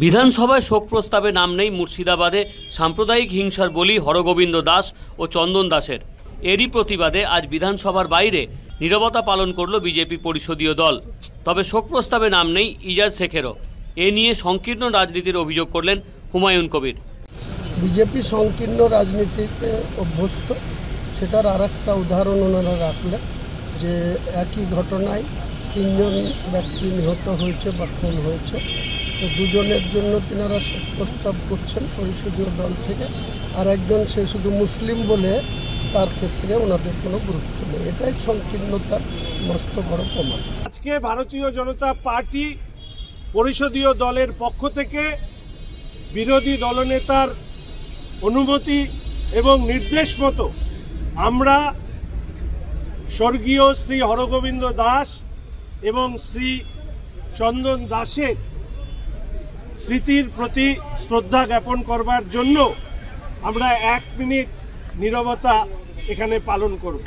বিধানসভায় শোক প্রস্তাবে নাম নেই মুর্শিদাবাদে সাম্প্রদায়িক হিংসার বলি হরগোবিন্দ দাস ও চন্দন দাসের। এরই প্রতিবাদে আজ বিধানসভার বাইরে নীরবতা পালন করল বিজেপি পরিষদীয় দল। তবে শোক প্রস্তাবে নাম নেই ইজাজ শেখেরও। এ নিয়ে সংকীর্ণ রাজনীতির অভিযোগ করলেন হুমায়ুন কবির। বিজেপি সংকীর্ণ রাজনীতিতে অভ্যস্ত, সেটার আরেকটা উদাহরণ ওনারা রাখলেন যে একই ঘটনায় 3 জন ব্যক্তি নিহত হয়েছে বা খুন হয়েছে। তো দুজনের জন্য তিনারা শোক প্রস্তাব করছেন পরিষদীয় দল থেকে, আর একজন সে শুধু মুসলিম বলে তার ক্ষেত্রে ওনাদের কোনো গুরুত্ব নেই। এটাই সংকীর্ণতার মস্ত বড় প্রমাণ। আজকে ভারতীয় জনতা পার্টি পরিষদীয় দলের পক্ষ থেকে বিরোধী দলনেতার অনুমতি এবং নির্দেশ মতো আমরা স্বর্গীয় শ্রী হরগোবিন্দ দাস এবং শ্রী চন্দন দাসের স্মৃতির প্রতি শ্রদ্ধা জ্ঞাপন করবার জন্য আমরা 1 মিনিট নীরবতা এখানে পালন করব।